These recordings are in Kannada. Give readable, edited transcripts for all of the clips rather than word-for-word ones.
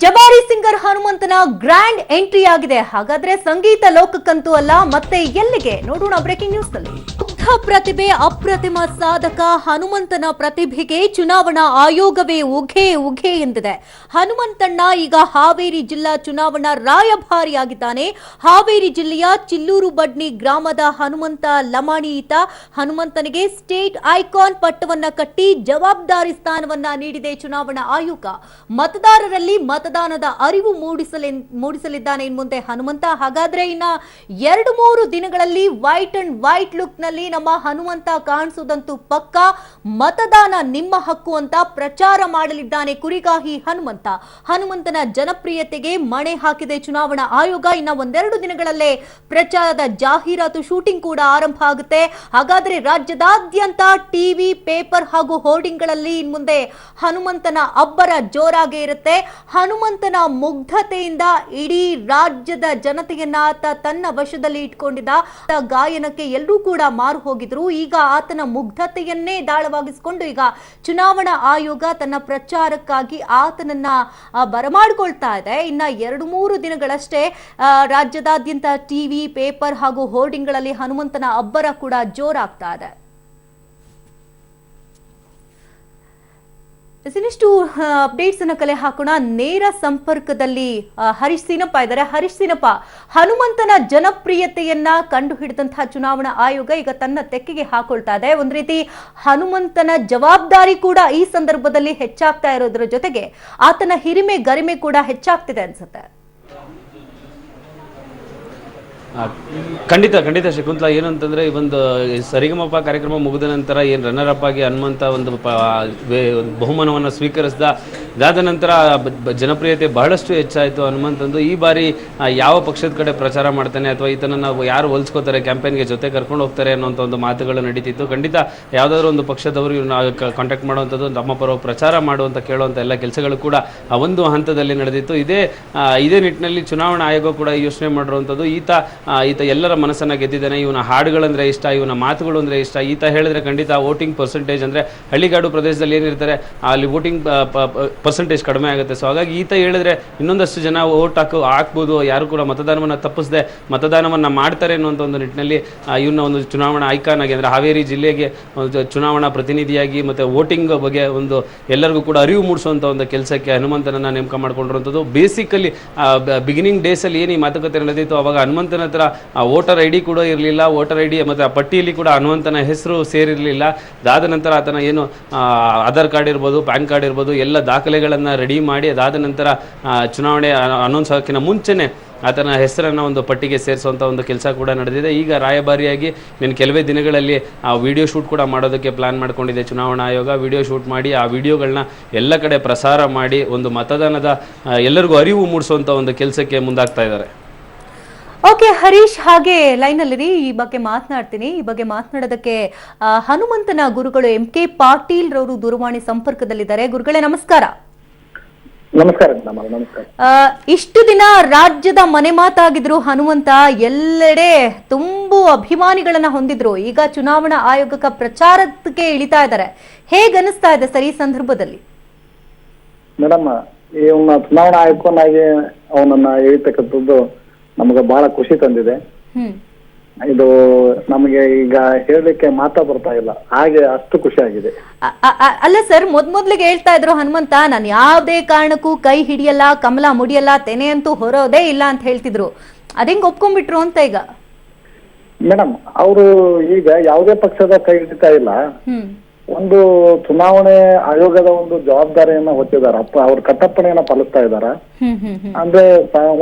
ಜಬಾರಿ ಸಿಂಗರ್ ಹನುಮಂತನ ಗ್ರ್ಯಾಂಡ್ ಎಂಟ್ರಿ ಆಗಿದೆ. ಹಾಗಾದ್ರೆ ಸಂಗೀತ ಲೋಕಕ್ಕಂತೂ ಅಲ್ಲ, ಮತ್ತೆ ಎಲ್ಲಿಗೆ ನೋಡೋಣ ಬ್ರೇಕಿಂಗ್ ನ್ಯೂಸ್ ನಲ್ಲಿ. ಪ್ರತಿಭೆ, ಅಪ್ರತಿಮ ಸಾಧಕ ಹನುಮಂತನ ಪ್ರತಿಭೆಗೆ ಚುನಾವಣಾ ಆಯೋಗವೇ ಉಘೆ ಉಘೆ ಎಂದಿದೆ. ಹನುಮಂತಣ್ಣ ಈಗ ಹಾವೇರಿ ಜಿಲ್ಲಾ ಚುನಾವಣಾ ರಾಯಭಾರಿಯಾಗಿದ್ದಾನೆ. ಹಾವೇರಿ ಜಿಲ್ಲೆಯ ಚಿಲ್ಲೂರು ಬಡ್ನಿ ಗ್ರಾಮದ ಹನುಮಂತ ಲಮಾಣಿ ಈತ. ಹನುಮಂತನಿಗೆ ಸ್ಟೇಟ್ ಐಕಾನ್ ಪಟ್ಟವನ್ನ ಕಟ್ಟಿ ಜವಾಬ್ದಾರಿ ಸ್ಥಾನವನ್ನ ನೀಡಿದೆ ಚುನಾವಣಾ ಆಯೋಗ. ಮತದಾರರಲ್ಲಿ ಮತದಾನದ ಅರಿವು ಮೂಡಿಸಲಿದ್ದಾನೆ ಇನ್ಮುಂದೆ ಹನುಮಂತ. ಹಾಗಾದ್ರೆ ಇನ್ನ 2-3 ದಿನಗಳಲ್ಲಿ ವೈಟ್ ಅಂಡ್ ವೈಟ್ ಲುಕ್ ನಲ್ಲಿ ನಮ್ಮ ಹನುಮಂತ ಕಾಣಿಸುವುದಂತೂ ಪಕ್ಕ. ಮತದಾನ ನಿಮ್ಮ ಹಕ್ಕು ಅಂತ ಪ್ರಚಾರ ಮಾಡಲಿದ್ದಾನೆ ಕುರಿಗಾಹಿ ಹನುಮಂತ. ಹನುಮಂತನ ಜನಪ್ರಿಯತೆಗೆ ಮಣೆ ಹಾಕಿದೆ ಚುನಾವಣಾ ಆಯೋಗ. ಇನ್ನ 1-2 ದಿನಗಳಲ್ಲೇ ಪ್ರಚಾರದ ಜಾಹೀರಾತು ಶೂಟಿಂಗ್ ಕೂಡ ಆರಂಭ ಆಗುತ್ತೆ. ಹಾಗಾದ್ರೆ ರಾಜ್ಯದಾದ್ಯಂತ ಟಿವಿ, ಪೇಪರ್ ಹಾಗೂ ಹೋರ್ಡಿಂಗ್ಗಳಲ್ಲಿ ಇನ್ಮುಂದೆ ಹನುಮಂತನ ಅಬ್ಬರ ಜೋರಾಗಿ ಇರುತ್ತೆ. ಹನುಮಂತನ ಮುಗ್ಧತೆಯಿಂದ ಇಡೀ ರಾಜ್ಯದ ಜನತೆಯನ್ನ ಆತ ತನ್ನ ವಶದಲ್ಲಿ ಇಟ್ಕೊಂಡಿದ್ದ. ಗಾಯನಕ್ಕೆ ಎಲ್ಲರೂ ಕೂಡ ಮಾರು ಹೋಗಿದ್ರು. ಈಗ ಆತನ ಮುಗ್ಧತೆಯನ್ನೇ ದಾಳವಾಗಿಸಿಕೊಂಡು ಈಗ ಚುನಾವಣಾ ಆಯೋಗ ತನ್ನ ಪ್ರಚಾರಕ್ಕಾಗಿ ಆತನನ್ನ ಬರಮಾಡಿಕೊಳ್ತಾ ಇದೆ. ಇನ್ನ 2-3 ದಿನಗಳಷ್ಟೇ ರಾಜ್ಯದಾದ್ಯಂತ ಟಿವಿ, ಪೇಪರ್ ಹಾಗೂ ಹೋರ್ಡಿಂಗ್ಗಳಲ್ಲಿ ಹನುಮಂತನ ಅಬ್ಬರ ಕೂಡ ಜೋರಾಗ್ತಾ ಇದೆ. ಇನ್ನಿಷ್ಟು ಅಪ್ಡೇಟ್ಸ್ ಅನ್ನ ಕಲೆ ಹಾಕೋಣ. ನೇರ ಸಂಪರ್ಕದಲ್ಲಿ ಹರೀಶ್ ಸೀನಪ್ಪ ಇದ್ದಾರೆ. ಹರೀಶ್ ಸೀನಪ್ಪ, ಹನುಮಂತನ ಜನಪ್ರಿಯತೆಯನ್ನ ಕಂಡು ಹಿಡಿದಂತಹ ಚುನಾವಣಾ ಆಯೋಗ ಈಗ ತನ್ನ ತೆಕ್ಕೆಗೆ ಹಾಕೊಳ್ತಾ ಇದೆ. ಒಂದ್ ರೀತಿ ಹನುಮಂತನ ಜವಾಬ್ದಾರಿ ಕೂಡ ಈ ಸಂದರ್ಭದಲ್ಲಿ ಹೆಚ್ಚಾಗ್ತಾ ಇರೋದ್ರ ಜೊತೆಗೆ ಆತನ ಹಿರಿಮೆ, ಗರಿಮೆ ಕೂಡ ಹೆಚ್ಚಾಗ್ತಿದೆ ಅನ್ಸುತ್ತೆ. ಖಂಡಿತ ಶಕುಂತಲಾ, ಏನು ಅಂತಂದರೆ ಈ ಒಂದು ಸರಿಗಮಪ ಕಾರ್ಯಕ್ರಮ ಮುಗಿದ ನಂತರ ಏನು ರನ್ನರ್ ಅಪ್ ಆಗಿ ಹನುಮಂತ ಒಂದು ಬಹುಮಾನವನ್ನು ಸ್ವೀಕರಿಸಿದ. ಇದಾದ ನಂತರ ಜನಪ್ರಿಯತೆ ಬಹಳಷ್ಟು ಹೆಚ್ಚಾಯಿತು ಹನುಮಂತಂದು. ಈ ಬಾರಿ ಯಾವ ಪಕ್ಷದ ಕಡೆ ಪ್ರಚಾರ ಮಾಡ್ತಾನೆ ಅಥವಾ ಈತನನ್ನು ಯಾರು ಹೋಲಿಸ್ಕೋತಾರೆ, ಕ್ಯಾಂಪೇನ್ಗೆ ಜೊತೆ ಕರ್ಕೊಂಡು ಹೋಗ್ತಾರೆ ಅನ್ನೋಂಥ ಒಂದು ಮಾತುಗಳು ನಡೀತಿತ್ತು. ಖಂಡಿತ ಯಾವುದಾದ್ರೂ ಒಂದು ಪಕ್ಷದವರು ಇವ್ರನ್ನ ಕಾಂಟ್ಯಾಕ್ಟ್ ಮಾಡುವಂಥದ್ದು, ತಮ್ಮ ಪರ ಪ್ರಚಾರ ಮಾಡುವಂಥ ಕೇಳುವಂಥ ಎಲ್ಲ ಕೆಲಸಗಳು ಕೂಡ ಆ ಒಂದು ಹಂತದಲ್ಲಿ ನಡೆದಿತ್ತು. ಇದೇ ನಿಟ್ಟಿನಲ್ಲಿ ಚುನಾವಣಾ ಆಯೋಗ ಕೂಡ ಯೋಚನೆ ಮಾಡಿರುವಂಥದ್ದು. ಈತ ಎಲ್ಲರ ಮನಸ್ಸನ್ನು ಗೆದ್ದಿದ್ದಾನೆ. ಇವನ ಹಾಡುಗಳಂದರೆ ಇಷ್ಟ, ಇವನ ಮಾತುಗಳು ಅಂದರೆ ಇಷ್ಟ. ಈತ ಹೇಳಿದ್ರೆ ಖಂಡಿತ ವೋಟಿಂಗ್ ಪರ್ಸೆಂಟೇಜ್ ಅಂದರೆ ಹಳ್ಳಿಗಾಡು ಪ್ರದೇಶದಲ್ಲಿ ಏನಿರ್ತಾರೆ ಅಲ್ಲಿ ವೋಟಿಂಗ್ ಪರ್ಸೆಂಟೇಜ್ ಕಡಿಮೆ ಆಗುತ್ತೆ. ಸೊ ಹಾಗಾಗಿ ಈತ ಹೇಳಿದ್ರೆ ಇನ್ನೊಂದಷ್ಟು ಜನ ವೋಟ್ ಹಾಕ್ಬೋದು, ಯಾರು ಕೂಡ ಮತದಾನವನ್ನು ತಪ್ಪಿಸದೆ ಮತದಾನವನ್ನು ಮಾಡ್ತಾರೆ ಅನ್ನುವಂಥ ಒಂದು ನಿಟ್ಟಿನಲ್ಲಿ ಇವನ್ನ ಒಂದು ಚುನಾವಣಾ ಐಕಾನ್ ಆಗಿ ಅಂದರೆ ಹಾವೇರಿ ಜಿಲ್ಲೆಗೆ ಒಂದು ಚುನಾವಣಾ ಪ್ರತಿನಿಧಿಯಾಗಿ ಮತ್ತು ವೋಟಿಂಗ್ ಬಗ್ಗೆ ಒಂದು ಎಲ್ಲರಿಗೂ ಕೂಡ ಅರಿವು ಮೂಡಿಸುವಂಥ ಒಂದು ಕೆಲಸಕ್ಕೆ ಹನುಮಂತನನ್ನು ನೇಮಕ ಮಾಡ್ಕೊಂಡಿರುವಂಥದ್ದು. ಬೇಸಿಕಲಿ ಬಿಗಿನಿಂಗ್ ಡೇಸಲ್ಲಿ ಏನು ಈ ಮಾತುಕತೆ ನಡೆದಿತ್ತು ಅವಾಗ ಹನುಮಂತನ ಹತ್ರ ವೋಟರ್ ಐ ಡಿ ಕೂಡ ಇರಲಿಲ್ಲ. ವೋಟರ್ ಐ ಡಿ ಮತ್ತು ಆ ಪಟ್ಟಿಯಲ್ಲಿ ಕೂಡ ಹನುಮಂತನ ಹೆಸರು ಸೇರಿರಲಿಲ್ಲ. ಅದಾದ ನಂತರ ಆತನ ಏನು ಆಧಾರ್ ಕಾರ್ಡ್ ಇರ್ಬೋದು, ಪ್ಯಾನ್ ಕಾರ್ಡ್ ಇರ್ಬೋದು, ಎಲ್ಲ ದಾಖಲೆಗಳನ್ನು ರೆಡಿ ಮಾಡಿ ಅದಾದ ನಂತರ ಚುನಾವಣೆ ಅನೌನ್ಸ್ ಆಗೋಕ್ಕಿಂತ ಮುಂಚೆನೇ ಆತನ ಹೆಸರನ್ನು ಒಂದು ಪಟ್ಟಿಗೆ ಸೇರಿಸುವಂಥ ಒಂದು ಕೆಲಸ ಕೂಡ ನಡೆದಿದೆ. ಈಗ ರಾಯಭಾರಿಯಾಗಿ ನೀನು ಕೆಲವೇ ದಿನಗಳಲ್ಲಿ ಆ ವಿಡಿಯೋ ಶೂಟ್ ಕೂಡ ಮಾಡೋದಕ್ಕೆ ಪ್ಲಾನ್ ಮಾಡ್ಕೊಂಡಿದೆ ಚುನಾವಣಾ ಆಯೋಗ. ವಿಡಿಯೋ ಶೂಟ್ ಮಾಡಿ ಆ ವಿಡಿಯೋಗಳನ್ನ ಎಲ್ಲ ಕಡೆ ಪ್ರಸಾರ ಮಾಡಿ ಒಂದು ಮತದಾನದ ಎಲ್ಲರಿಗೂ ಅರಿವು ಮೂಡಿಸುವಂಥ ಒಂದು ಕೆಲಸಕ್ಕೆ ಮುಂದಾಗ್ತಾ ಇದ್ದಾರೆ. ಓಕೆ ಹರೀಶ್, ಹಾಗೆ ಲೈನಲ್ಲಿರಿ, ಈ ಬಗ್ಗೆ ಮಾತನಾಡ್ತೀನಿ. ಈ ಬಗ್ಗೆ ಮಾತನಾಡೋದಕ್ಕೆ ಹನುಮಂತನ ಗುರುಗಳು MK ಪಾಟೀಲ್ ರವರು ದೂರವಾಣಿ ಸಂಪರ್ಕದಲ್ಲಿದ್ದಾರೆ. ಗುರುಗಳೇ ನಮಸ್ಕಾರ. ನಮಸ್ಕಾರ. ಇಷ್ಟು ದಿನ ರಾಜ್ಯದ ಮನೆ ಮಾತಾಗಿದ್ರು ಹನುಮಂತ, ಎಲ್ಲೆಡೆ ತುಂಬು ಅಭಿಮಾನಿಗಳನ್ನ ಹೊಂದಿದ್ರು. ಈಗ ಚುನಾವಣಾ ಆಯೋಗಕ್ಕೆ ಪ್ರಚಾರಕ್ಕೆ ಇಳಿತಾ ಇದ್ದಾರೆ. ಹೇಗೆ ಅನಿಸ್ತಾ ಇದೆ ಸರ್ ಈ ಸಂದರ್ಭದಲ್ಲಿ? ಮೇಡಮ್, ಇವನ್ನ ಚುನಾವಣಾ ಆಯೋಗನಾಗಿ ಅವನನ್ನ ಇಳಿತಕ್ಕಂಥದ್ದು ನಮಗೆ ಬಹಳ ಖುಷಿ ತಂದಿದೆ. ಇದು ನಮಗೆ ಈಗ ಹೇಳಲಿಕ್ಕೆ ಮಾತಾ ಬರ್ತಾ ಇಲ್ಲ, ಹಾಗೆ ಅಷ್ಟು ಖುಷಿ ಆಗಿದೆ. ಅಲ್ಲ ಸರ್, ಮೊದ್ಲಿಗೆ ಹೇಳ್ತಾ ಇದ್ರು ಹನುಮಂತ, ನಾನು ಯಾವುದೇ ಕಾರಣಕ್ಕೂ ಕೈ ಹಿಡಿಯಲ್ಲ, ಕಮಲ ಮುಡಿಯಲ್ಲ, ತೆನೆ ಅಂತೂ ಹೊರೋದೇ ಇಲ್ಲ ಅಂತ ಹೇಳ್ತಿದ್ರು. ಅದೇಂಗ್ ಒಪ್ಕೊಂಡ್ಬಿಟ್ರು ಅಂತ ಈಗ? ಮೇಡಮ್, ಅವರು ಈಗ ಯಾವುದೇ ಪಕ್ಷದ ಕೈ ಹಿಡಿತಾ ಇಲ್ಲ. ಒಂದು ಚುನಾವಣೆ ಆಯೋಗದ ಒಂದು ಜವಾಬ್ದಾರಿಯನ್ನ ಹೊತ್ತಿದಾರ, ಅವ್ರ ಕಟ್ಟಪ್ಪಣೆಯನ್ನ ಪಾಲಿಸ್ತಾ ಇದಾರ. ಅಂದ್ರೆ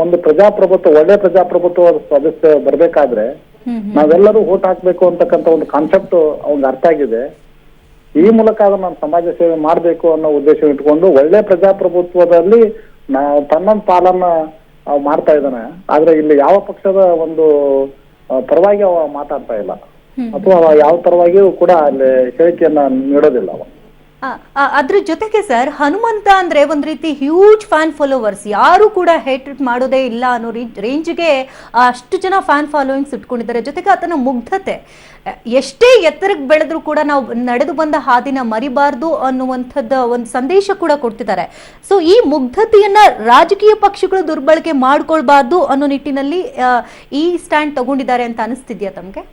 ಒಂದು ಪ್ರಜಾಪ್ರಭುತ್ವ, ಒಳ್ಳೆ ಪ್ರಜಾಪ್ರಭುತ್ವ ಸದಸ್ಯ ಬರ್ಬೇಕಾದ್ರೆ ನಾವೆಲ್ಲರೂ ವೋಟ್ ಹಾಕ್ಬೇಕು ಅಂತಕ್ಕಂಥ ಒಂದು ಕಾನ್ಸೆಪ್ಟ್ ಅವ್ನಿಗೆ ಅರ್ಥ ಆಗಿದೆ. ಈ ಮೂಲಕ ಅದನ್ನ ನಾನು ಸಮಾಜ ಸೇವೆ ಮಾಡ್ಬೇಕು ಅನ್ನೋ ಉದ್ದೇಶ ಇಟ್ಕೊಂಡು ಒಳ್ಳೆ ಪ್ರಜಾಪ್ರಭುತ್ವದಲ್ಲಿ ತನ್ನ ಪಾಲನ್ನ ಮಾಡ್ತಾ ಇದ್ದಾನೆ. ಆದ್ರೆ ಇಲ್ಲಿ ಯಾವ ಪಕ್ಷದ ಒಂದು ಪರವಾಗಿ ಅವ ಮಾತಾಡ್ತಾ ಇಲ್ಲ ಅಥವಾ ಯಾವ ತರವಾಗಿಯೂ ಕೂಡ ಅಲ್ಲಿ ಹೇಳಿಕೆಯನ್ನ ನೀಡೋದಿಲ್ಲ ಅವ. ಅದ್ರ ಜೊತೆಗೆ ಸರ್, ಹನುಮಂತ ಅಂದ್ರೆ ಒಂದ್ ರೀತಿ ಹ್ಯೂಜ್ ಫ್ಯಾನ್ ಫಾಲೋವರ್ಸ್, ಯಾರು ಕೂಡ ಹೇಟ್ ಮಾಡೋದೇ ಇಲ್ಲ ಅನ್ನೋ ರೇಂಜ್ಗೆ ಅಷ್ಟು ಜನ ಫ್ಯಾನ್ ಫಾಲೋಯಿಂಗ್ಸ್ ಇಟ್ಕೊಂಡಿದ್ದಾರೆ. ಜೊತೆಗೆ ಆತನ ಮುಗ್ಧತೆ, ಎಷ್ಟೇ ಎತ್ತರಕ್ಕೆ ಬೆಳೆದ್ರು ಕೂಡ ನಾವು ನಡೆದು ಬಂದ ಹಾದಿನ ಮರಿಬಾರ್ದು ಅನ್ನುವಂಥದ್ದು ಒಂದು ಸಂದೇಶ ಕೂಡ ಕೊಡ್ತಿದ್ದಾರೆ. ಸೊ ಈ ಮುಗ್ಧತೆಯನ್ನ ರಾಜಕೀಯ ಪಕ್ಷಗಳು ದುರ್ಬಳಕೆ ಮಾಡ್ಕೊಳ್ಬಾರ್ದು ಅನ್ನೋ ನಿಟ್ಟಿನಲ್ಲಿ ಈ ಸ್ಟ್ಯಾಂಡ್ ತಗೊಂಡಿದ್ದಾರೆ ಅಂತ ಅನಿಸ್ತಿದ್ಯಾ ತಮ್ಗೆ?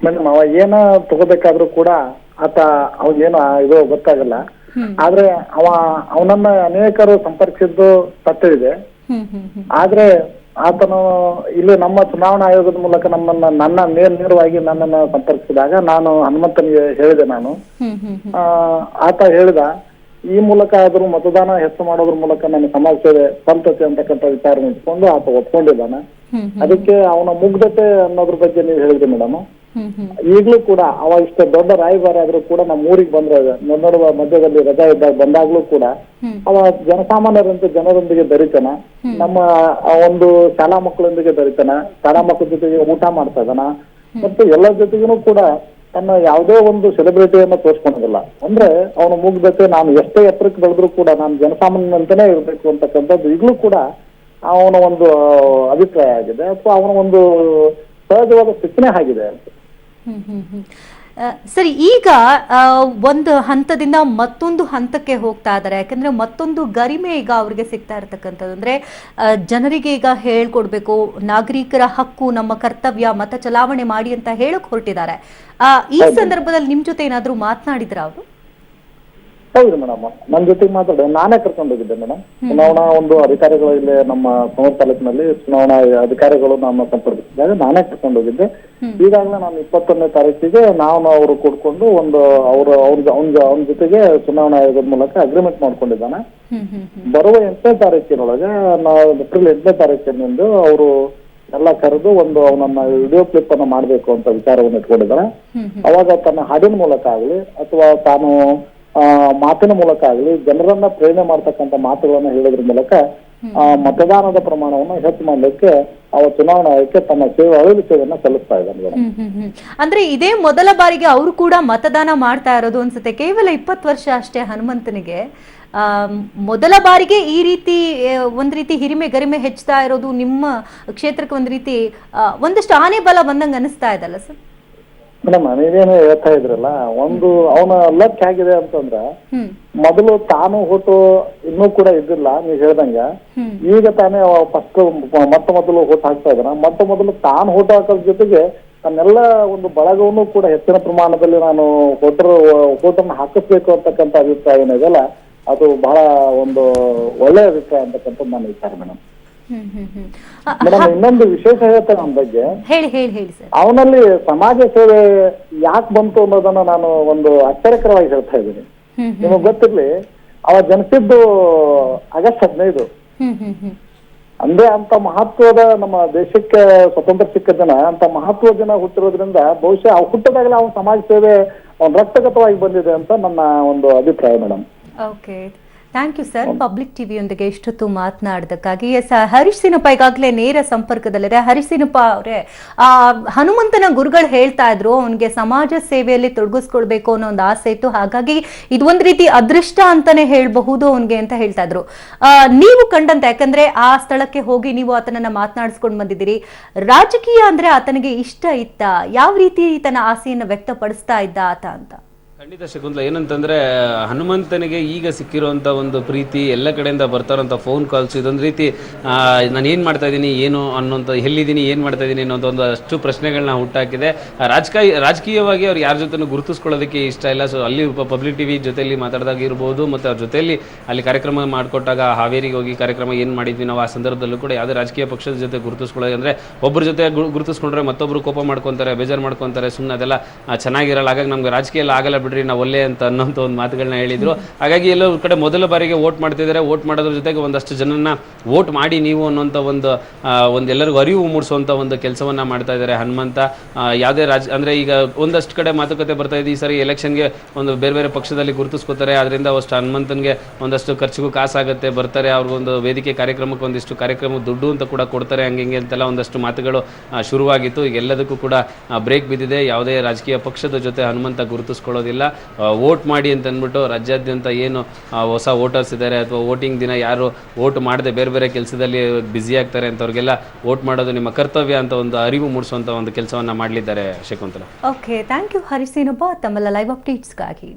ಮೇಡಮ್, ಅವ ಏನ ತಗೋಬೇಕಾದ್ರೂ ಕೂಡ ಆತ ಅವನೇನು ಇದು ಗೊತ್ತಾಗಲ್ಲ. ಆದ್ರೆ ಅವನನ್ನ ಅನೇಕರು ಸಂಪರ್ಕಿಸಿದ್ದು ಸತ್ಯವಿದೆ. ಆದ್ರೆ ಆತನು ಇಲ್ಲಿ ನಮ್ಮ ಚುನಾವಣಾ ಆಯೋಗದ ಮೂಲಕ ನನ್ನ ನೇರವಾಗಿ ನನ್ನನ್ನು ಸಂಪರ್ಕಿಸಿದಾಗ ನಾನು ಹನುಮಂತನಿಗೆ ಹೇಳಿದೆ. ನಾನು ಆತ ಹೇಳಿದ, ಈ ಮೂಲಕ ಆದ್ರೂ ಮತದಾನ ಹೆಚ್ಚು ಮಾಡೋದ್ರ ಮೂಲಕ ನನ್ನ ಸಮಾಜ ಸೇವೆ ಸಲ್ತತೆ ಅಂತಕ್ಕಂಥ ವಿಚಾರ ನಿಂತ್ಕೊಂಡು ಆತ ಒಪ್ಕೊಂಡಿದ್ದಾನೆ. ಅದಕ್ಕೆ ಅವನ ಮುಗ್ಧತೆ ಅನ್ನೋದ್ರ ಬಗ್ಗೆ ನೀವು ಹೇಳಿದ್ರಿ ಮೇಡಮ್. ಈಗ್ಲೂ ಕೂಡ ಅವ ಇಷ್ಟ ದೊಡ್ಡ ರಾಯಭಾರಿ ಆದ್ರೂ ಕೂಡ ನಮ್ಮ ಊರಿಗೆ ಬಂದ್ರೆ ನೋಡುವ ಮಧ್ಯದಲ್ಲಿ ರಜಾ ಇದ್ದಾಗ ಬಂದಾಗ್ಲೂ ಕೂಡ ಅವ ಜನಸಾಮಾನ್ಯರಂತೆ ಜನರೊಂದಿಗೆ ಬೆರಿತಾನ. ನಮ್ಮ ಒಂದು ಶಾಲಾ ಮಕ್ಕಳೊಂದಿಗೆ ಬೆರಿತಾನ, ಶಾಲಾ ಮಕ್ಕಳ ಜೊತೆಗೆ ಊಟ ಮಾಡ್ತಾ ಇದ್ದಾನ. ಮತ್ತು ಎಲ್ಲರ ಜೊತೆಗೂ ಕೂಡ ತನ್ನ ಯಾವುದೇ ಒಂದು ಸೆಲೆಬ್ರಿಟಿಯನ್ನ ತೋರಿಸ್ಕೊಂಡಿಲ್ಲ. ಅಂದ್ರೆ ಅವನ ಮುಗ್ಧತೆ, ನಾನು ಎಷ್ಟೇ ಎತ್ತರಕ್ಕೆ ಬೆಳೆದ್ರು ಕೂಡ ನಾನು ಜನಸಾಮಾನ್ಯಂತಾನೆ ಇರ್ಬೇಕು ಅಂತಕ್ಕಂಥದ್ದು ಈಗಲೂ ಕೂಡ ಅವನ ಒಂದು ಅಭಿಪ್ರಾಯ ಆಗಿದೆ, ಅಥವಾ ಅವನ ಒಂದು ಸಹಜವಾದ ಶಿಕ್ಷಣ ಆಗಿದೆ ಅಂತ. ಸರಿ, ಈಗ ಒಂದು ಹಂತದಿಂದ ಮತ್ತೊಂದು ಹಂತಕ್ಕೆ ಹೋಗ್ತಾ ಇದ್ದಾರೆ. ಯಾಕಂದ್ರೆ ಮತ್ತೊಂದು ಗರಿಮೆ ಈಗ ಅವ್ರಿಗೆ ಸಿಗ್ತಾ ಇರತಕ್ಕಂಥದ್ದು ಅಂದ್ರೆ ಜನರಿಗೆ ಈಗ ಹೇಳ್ಕೊಡ್ಬೇಕು, ನಾಗರಿಕರ ಹಕ್ಕು ನಮ್ಮ ಕರ್ತವ್ಯ, ಮತ ಚಲಾವಣೆ ಮಾಡಿ ಅಂತ ಹೇಳಕ್ ಹೊರಟಿದ್ದಾರೆ. ಈ ಸಂದರ್ಭದಲ್ಲಿ ನಿಮ್ ಜೊತೆ ಏನಾದ್ರು ಮಾತನಾಡಿದ್ರ ಅವರು? ಹೌದು ಮೇಡಮ್, ನನ್ನ ಜೊತೆಗೆ ಮಾತಾಡ ನಾನೇ ಕರ್ಕೊಂಡು ಹೋಗಿದ್ದೆ ಮೇಡಮ್. ಚುನಾವಣಾ ಒಂದು ಅಧಿಕಾರಿಗಳು ಇಲ್ಲಿ ನಮ್ಮ ಸೋಮವಾರ ತಾಲೂಕಿನಲ್ಲಿ ಚುನಾವಣಾ ಅಧಿಕಾರಿಗಳು ನಮ್ಮ ಸಂಪರ್ಕಿಸಿದಾಗ ನಾನೇ ಕರ್ಕೊಂಡು ಹೋಗಿದ್ದೆ. ಈಗಾಗಲೇ ನಾನು 21ನೇ ತಾರೀಕಿಗೆ ಅವರು ಕೂಡ್ಕೊಂಡು ಒಂದು ಅವನ ಜೊತೆಗೆ ಚುನಾವಣಾ ಆಯೋಗದ ಮೂಲಕ ಅಗ್ರಿಮೆಂಟ್ ಮಾಡ್ಕೊಂಡಿದ್ದಾನೆ. ಬರುವ 8ನೇ ತಾರೀಕಿನೊಳಗೆ ಏಪ್ರಿಲ್ 8ನೇ ತಾರೀಕಿನಿಂದ ಅವರು ಎಲ್ಲ ಕರೆದು ಒಂದು ಅವನನ್ನ ವಿಡಿಯೋ ಕ್ಲಿಪ್ ಅನ್ನ ಮಾಡ್ಬೇಕು ಅಂತ ವಿಚಾರವನ್ನು ಇಟ್ಕೊಂಡಿದ್ದಾರೆ. ಅವಾಗ ತನ್ನ ಹಾಡಿನ ಮೂಲಕ ಆಗ್ಲಿ ಅಥವಾ ತಾನು ಮಾತಿನ ಮೂಲಕ ಆಗಲಿ ಜನರನ್ನ ಪ್ರೇರಣೆ ಮಾಡ್ತಕ್ಕಂಥ ಮಾತುಗಳನ್ನ ಹೇಳೋದ್ರ ಮೂಲಕ ಮತದಾನದ ಪ್ರಮಾಣವನ್ನು ಹೆಚ್ಚು ಮಾಡಲಿಕ್ಕೆ ಚುನಾವಣಾ ಆಯೋಗಕ್ಕೆ ತನ್ನ ಅಳಿಲು ಸೇವೆಯನ್ನ ಸಲ್ಲಿಸ್ತಾ ಇದ್ದಾನೆ. ಅಂದ್ರೆ ಇದೇ ಮೊದಲ ಬಾರಿಗೆ ಅವರು ಕೂಡ ಮತದಾನ ಮಾಡ್ತಾ ಇರೋದು ಅನ್ಸುತ್ತೆ. ಕೇವಲ 20 ವರ್ಷ ಅಷ್ಟೇ ಹನುಮಂತನಿಗೆ. ಮೊದಲ ಬಾರಿಗೆ ಈ ರೀತಿ ಒಂದ್ ರೀತಿ ಹಿರಿಮೆ ಗರಿಮೆ ಹೆಚ್ಚುತ್ತಾ ಇರೋದು ನಿಮ್ಮ ಕ್ಷೇತ್ರಕ್ಕೆ ಒಂದಷ್ಟು ಆನೆ ಬಲ ಬಂದಂಗ ಅನಿಸ್ತಾ ಇದಲ್ಲ ಸರ್? ಮೇಡಮ್, ನೀವೇನು ಹೇಳ್ತಾ ಇದ್ರಲ್ಲ, ಒಂದು ಅವನ ಲಕ್ ಹೇಗಿದೆ ಅಂತಂದ್ರ, ಮೊದಲು ತಾನು ಓಟು ಇನ್ನೂ ಕೂಡ ಇದ್ದಿಲ್ಲ ನೀವ್ ಹೇಳ್ದಂಗ. ಈಗ ತಾನೇ ಮೊದಲು ಓಟ್ ಹಾಕ್ತಾ ಇದ್ದಾನ. ಮೊದಲು ತಾನು ಓಟ್ ಹಾಕೋದ್ರ ಜೊತೆಗೆ ತನ್ನೆಲ್ಲ ಒಂದು ಬಳಗವನ್ನು ಕೂಡ ಹೆಚ್ಚಿನ ಪ್ರಮಾಣದಲ್ಲಿ ನಾನು ಓಟನ್ನು ಹಾಕಿಸ್ಬೇಕು ಅಂತಕ್ಕಂಥ ಅಭಿಪ್ರಾಯ ಏನಿದೆಯಲ್ಲ, ಅದು ಬಹಳ ಒಂದು ಒಳ್ಳೆ ಅಭಿಪ್ರಾಯ ಅಂತಕ್ಕಂಥದ್ದು ನನ್ನ ವಿಚಾರ ಮೇಡಮ್. ಮೇಡಮ್, ಇನ್ನೊಂದು ವಿಶೇಷ ಹೇಳ್ತೇನೆ ಅವನ ಬಗ್ಗೆ. ಹೇಳಿ ಸರ್. ಅವನಲ್ಲಿ ಸಮಾಜ ಸೇವೆ ಯಾಕೆ ಬಂತು ಅನ್ನೋದನ್ನ ನಾನು ಒಂದು ಆಶ್ಚರ್ಯಕರವಾಗಿ ಹೇಳ್ತಾ ಇದ್ದೀನಿ. ನಿಮಗ್ ಗೊತ್ತಿರ್ಲಿ, ಅವ ಜನಿಸಿದ್ದು ಆಗಸ್ಟ್ 15. ಅಂದ್ರೆ ಅಂತ ಮಹತ್ವದ, ನಮ್ಮ ದೇಶಕ್ಕೆ ಸ್ವತಂತ್ರ ಸಿಕ್ಕ ಜನ, ಅಂತ ಮಹತ್ವದ ಜನ ಹುಟ್ಟಿರೋದ್ರಿಂದ ಬಹುಶಃ ಅವ್ ಹುಟ್ಟದಾಗಲೇ ಅವನ ಸಮಾಜ ಸೇವೆ ಅವನ ರಕ್ತಗತವಾಗಿ ಬಂದಿದೆ ಅಂತ ನನ್ನ ಒಂದು ಅಭಿಪ್ರಾಯ madam. Okay, thank you sir. Public ಟಿವಿಯೊಂದಿಗೆ ಇಷ್ಟೊತ್ತು ಮಾತನಾಡೋದಕ್ಕಾಗಿ. ಹರೀಶ್ ಸಿನಪ್ಪ ಈಗಾಗಲೇ ನೇರ ಸಂಪರ್ಕದಲ್ಲಿದೆ. ಹರೀಶ್ ಸಿನಪ್ಪ ಅವರೇ, ಹನುಮಂತನ ಗುರುಗಳು ಹೇಳ್ತಾ ಇದ್ರು ಅವನಿಗೆ ಸಮಾಜ ಸೇವೆಯಲ್ಲಿ ತೊಡಗಿಸ್ಕೊಳ್ಬೇಕು ಅನ್ನೋ ಒಂದು ಆಸೆ ಇತ್ತು, ಹಾಗಾಗಿ ಇದು ಒಂದು ರೀತಿ ಅದೃಷ್ಟ ಅಂತಾನೆ ಹೇಳಬಹುದು ಅವನಿಗೆ ಅಂತ ಹೇಳ್ತಾ ಇದ್ರು. ನೀವು ಕಂಡಂತೆ, ಯಾಕಂದ್ರೆ ಆ ಸ್ಥಳಕ್ಕೆ ಹೋಗಿ ನೀವು ಆತನನ್ನ ಮಾತನಾಡಿಸ್ಕೊಂಡು ಬಂದಿದ್ದೀರಿ, ರಾಜಕೀಯ ಅಂದ್ರೆ ಆತನಿಗೆ ಇಷ್ಟ ಇತ್ತ? ಯಾವ ರೀತಿ ತನ್ನ ಆಸೆಯನ್ನು ವ್ಯಕ್ತಪಡಿಸ್ತಾ ಇದ್ದ ಆತ ಅಂತ? ಖಂಡಿತ ಶಕುಂತಲ, ಏನಂತಂದರೆ ಹನುಮಂತನಿಗೆ ಈಗ ಸಿಕ್ಕಿರುವಂಥ ಒಂದು ಪ್ರೀತಿ, ಎಲ್ಲ ಕಡೆಯಿಂದ ಬರ್ತಾರಂಥ ಫೋನ್ ಕಾಲ್ಸ್, ಇದೊಂದು ರೀತಿ ನಾನು ಏನು ಮಾಡ್ತಾ ಇದ್ದೀನಿ, ಏನು ಅನ್ನೋಂಥ, ಎಲ್ಲಿದ್ದೀನಿ, ಏನು ಮಾಡ್ತಾ ಇದ್ದೀನಿ ಅನ್ನೋಂಥ ಒಂದು ಅಷ್ಟು ಪ್ರಶ್ನೆಗಳನ್ನ ಹುಟ್ಟಾಕಿದೆ. ರಾಜಕೀಯವಾಗಿ ಅವ್ರು ಯಾರ ಜೊತೆ ಗುರುತಿಸ್ಕೊಳ್ಳೋದಕ್ಕೆ ಇಷ್ಟ ಇಲ್ಲ. ಸೊ ಅಲ್ಲಿ ಪಬ್ಲಿಕ್ ಟಿವಿ ಜೊತೆಯಲ್ಲಿ ಮಾತಾಡಿದಾಗ ಇರ್ಬೋದು, ಮತ್ತು ಅವ್ರ ಜೊತೆಯಲ್ಲಿ ಅಲ್ಲಿ ಕಾರ್ಯಕ್ರಮ ಮಾಡಿಕೊಟ್ಟಾಗ ಹಾವೇರಿಗೆ ಹೋಗಿ ಕಾರ್ಯಕ್ರಮ ಏನು ಮಾಡಿದ್ವಿ ನಾವು, ಆ ಸಂದರ್ಭದಲ್ಲೂ ಕೂಡ ಯಾವುದೇ ರಾಜಕೀಯ ಪಕ್ಷದ ಜೊತೆ ಗುರುತಿಸ್ಕೊಳ್ಳೋದು ಅಂದರೆ ಒಬ್ಬರ ಜೊತೆ ಗುರುತಿಸ್ಕೊಂಡ್ರೆ ಮತ್ತೊಬ್ಬರು ಕೋಪ ಮಾಡ್ಕೊತಾರೆ, ಬೇಜಾರು ಮಾಡ್ಕೊತಾರೆ, ಸುಮ್ಮನೆ ಅದೆಲ್ಲ ಚೆನ್ನಾಗಿರಲ್ಲ. ಹಾಗಾಗಿ ನಮ್ಗೆ ರಾಜಕೀಯ ಎಲ್ಲ ಆಗಲ್ಲ ಬಿಡ್ರಿ, ನಾವು ಒಳ್ಳೆ ಅಂತ ಅನ್ನೋಂಥ ಒಂದು ಮಾತುಗಳನ್ನ ಹೇಳಿದ್ರು. ಹಾಗಾಗಿ ಎಲ್ಲೋ ಕಡೆ ಮೊದಲ ಬಾರಿಗೆ ವೋಟ್ ಮಾಡ್ತಿದ್ದಾರೆ. ವೋಟ್ ಮಾಡೋದ್ರ ಜೊತೆಗೆ ಒಂದಷ್ಟು ಜನನ ವೋಟ್ ಮಾಡಿ ನೀವು ಅನ್ನೋಂಥ ಒಂದು ಎಲ್ಲರಿಗೂ ಅರಿವು ಮೂಡಿಸುವಂಥ ಒಂದು ಕೆಲಸವನ್ನ ಮಾಡ್ತಾ ಇದ್ದಾರೆ ಹನುಮಂತ. ಯಾವುದೇ ಅಂದರೆ ಈಗ ಒಂದಷ್ಟು ಕಡೆ ಮಾತುಕತೆ ಬರ್ತಾ ಇದೆ, ಈ ಸರಿ ಎಲೆಕ್ಷನ್ಗೆ ಒಂದು ಬೇರೆ ಬೇರೆ ಪಕ್ಷದಲ್ಲಿ ಗುರುತಿಸ್ಕೋತಾರೆ, ಅದರಿಂದ ಅಷ್ಟು ಹನುಮಂತನಿಗೆ ಒಂದಷ್ಟು ಖರ್ಚಿಗೂ ಕಾಸಾಗುತ್ತೆ, ಬರ್ತಾರೆ, ಅವ್ರಿಗೊಂದು ವೇದಿಕೆ ಕಾರ್ಯಕ್ರಮಕ್ಕೆ ಒಂದಿಷ್ಟು ಕಾರ್ಯಕ್ರಮ ದುಡ್ಡು ಅಂತ ಕೂಡ ಕೊಡ್ತಾರೆ, ಹಂಗೆ ಅಂತೆಲ್ಲ ಒಂದಷ್ಟು ಮಾತುಗಳು ಶುರುವಾಗಿತ್ತು. ಈಗ ಎಲ್ಲದಕ್ಕೂ ಕೂಡ ಬ್ರೇಕ್ ಬಿದ್ದಿದೆ. ಯಾವುದೇ ರಾಜಕೀಯ ಪಕ್ಷದ ಜೊತೆ ಹನುಮಂತ ಗುರುತಿಸ್ಕೊಳ್ಳೋದಿಲ್ಲ. ಆಗಿಲ್ಲ. ವೋಟ್ ಮಾಡಿ ಅಂತ ಅಂದ್ಬಿಟ್ಟು ರಾಜ್ಯಾದ್ಯಂತ ಏನು ಹೊಸ ವೋಟರ್ಸ್ ಇದ್ದಾರೆ ಅಥವಾ ವೋಟಿಂಗ್ ದಿನ ಯಾರು ವೋಟ್ ಮಾಡದೆ ಬೇರೆ ಬೇರೆ ಕೆಲಸದಲ್ಲಿ ಬ್ಯುಸಿ ಆಗ್ತಾರೆ ಅಂತವ್ರಿಗೆಲ್ಲ ವೋಟ್ ಮಾಡೋದು ನಿಮ್ಮ ಕರ್ತವ್ಯ ಅಂತ ಒಂದು ಅರಿವು ಮೂಡಿಸುವಂಥ ಒಂದು ಕೆಲಸವನ್ನು ಮಾಡಲಿದ್ದಾರೆ ಶಕುಂತಲಾ. ಓಕೆ, ಥ್ಯಾಂಕ್ ಯು ಹರಿಸೇನಪ್ಪ ತಮ್ಮೆಲ್ಲ ಲೈವ್ ಅಪ್ಡೇಟ್ಸ್ಗಾಗಿ.